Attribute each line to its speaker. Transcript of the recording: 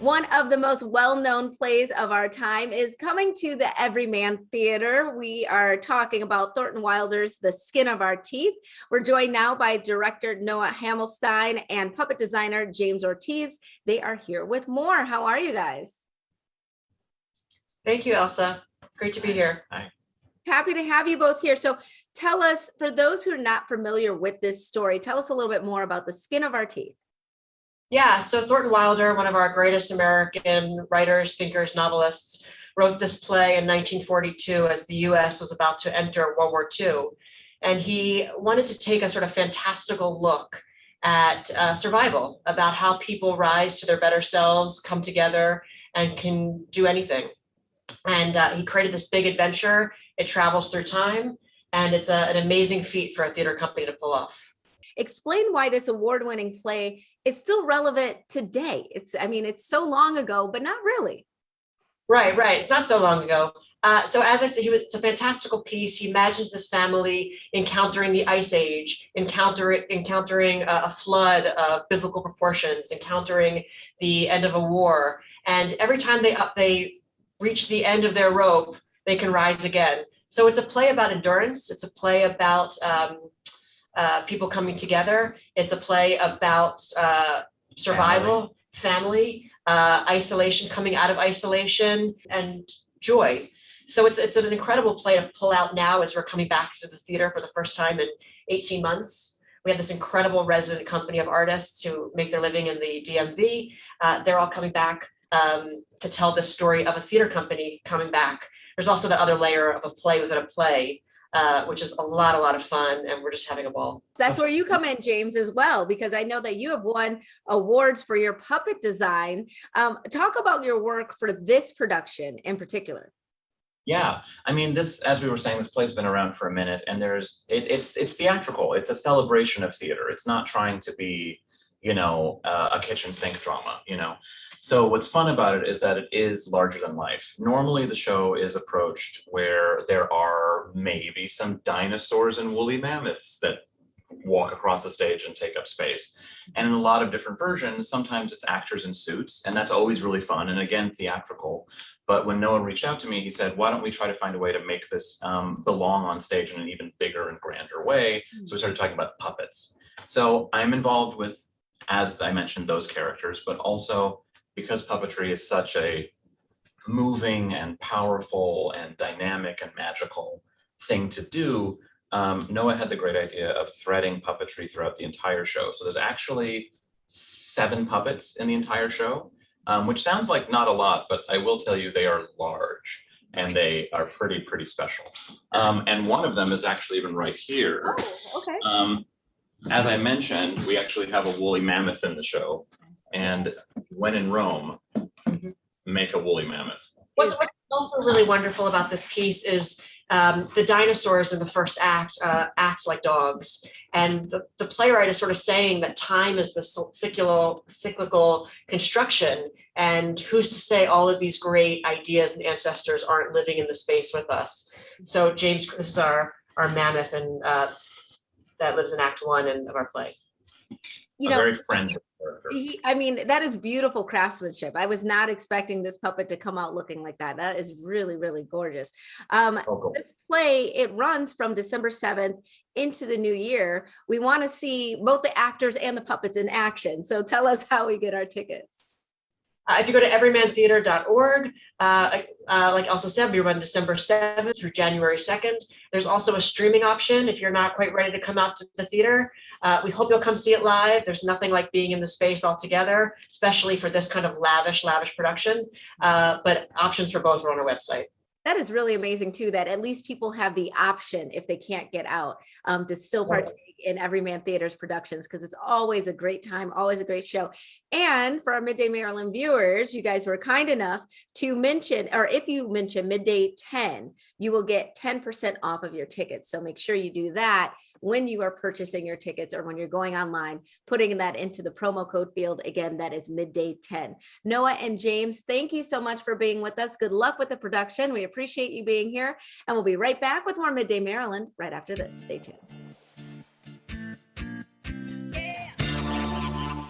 Speaker 1: One of the most well-known plays of our time is coming to the Everyman Theater. We are talking about Thornton Wilder's The Skin of Our Teeth. We're joined now by director Noah Hammelstein and puppet designer James Ortiz. They are here with more. How are you guys?
Speaker 2: Thank you, Elsa. Great to be here.
Speaker 3: Hi.
Speaker 1: Happy to have you both here. So tell us, for those who are not familiar with this story, tell us a little bit more about The Skin of Our Teeth.
Speaker 2: Yeah, so Thornton Wilder, one of our greatest American writers, thinkers, novelists, wrote this play in 1942 as the US was about to enter World War II. And he wanted to take a sort of fantastical look at survival, about how people rise to their better selves, come together, and can do anything. And he created this big adventure. It travels through time, and it's an amazing feat for a theater company to pull off.
Speaker 1: Explain why this award-winning play is still relevant today. It's so long ago, but not really.
Speaker 2: Right. It's not so long ago. So as I said, it's a fantastical piece. He imagines this family encountering the Ice Age, encountering a flood of biblical proportions, encountering the end of a war. And every time they reach the end of their rope, they can rise again. So it's a play about endurance. It's a play about people coming together. It's a play about survival, family, isolation, coming out of isolation, and joy. So it's an incredible play to pull out now as we're coming back to the theater for the first time in 18 months. We have this incredible resident company of artists who make their living in the DMV. They're all coming back to tell this story of a theater company coming back. There's also that other layer of a play within a play, which is a lot of fun, and we're just having a ball.
Speaker 1: That's where you come in, James, as well, because I know that you have won awards for your puppet design. Talk about your work for this production in particular.
Speaker 3: Yeah, I mean, this, as we were saying, this play's been around for a minute, and it's theatrical. It's a celebration of theater. It's not trying to be, a kitchen sink drama, So what's fun about it is that it is larger than life. Normally the show is approached where there are maybe some dinosaurs and woolly mammoths that walk across the stage and take up space. And in a lot of different versions, sometimes it's actors in suits, and that's always really fun, and again, theatrical. But when Noah reached out to me, he said, why don't we try to find a way to make this belong on stage in an even bigger and grander way? So we started talking about puppets. So I'm involved with, as I mentioned, those characters, but also because puppetry is such a moving and powerful and dynamic and magical thing to do, Noah had the great idea of threading puppetry throughout the entire show. So there's actually 7 puppets in the entire show, which sounds like not a lot, but I will tell you they are large and they are pretty special. And one of them is actually even right here.
Speaker 1: Oh, okay.
Speaker 3: As I mentioned, we actually have a woolly mammoth in the show, and when in Rome, make a woolly mammoth.
Speaker 2: What's also really wonderful about this piece is the dinosaurs in the first act act like dogs, and the playwright is sort of saying that time is the cyclical construction, and who's to say all of these great ideas and ancestors aren't living in the space with us. So James, this is our mammoth, and that lives in Act 1 of our play.
Speaker 3: A very friendly character.
Speaker 1: That is beautiful craftsmanship. I was not expecting this puppet to come out looking like that. That is really gorgeous.
Speaker 3: Cool.
Speaker 1: This play, it runs from December 7th into the new year. We want to see both the actors and the puppets in action. So tell us how we get our tickets.
Speaker 2: If you go to everymantheater.org, like Elsa said, we run December 7th through January 2nd. There's also a streaming option if you're not quite ready to come out to the theater. We hope you'll come see it live. There's nothing like being in the space all together, especially for this kind of lavish production. But options for both are on our website.
Speaker 1: That is really amazing too, that at least people have the option, if they can't get out, to still partake in Everyman Theater's productions, because it's always a great time, always a great show. And for our Midday Maryland viewers, you guys were kind enough to mention, or if you mention Midday 10, you will get 10% off of your tickets. So make sure you do that when you are purchasing your tickets, or when you're going online, putting that into the promo code field. Again, that is Midday 10. Noah and James, thank you so much for being with us. Good luck with the production. We appreciate you being here, and we'll be right back with more Midday Maryland right after this. Stay tuned.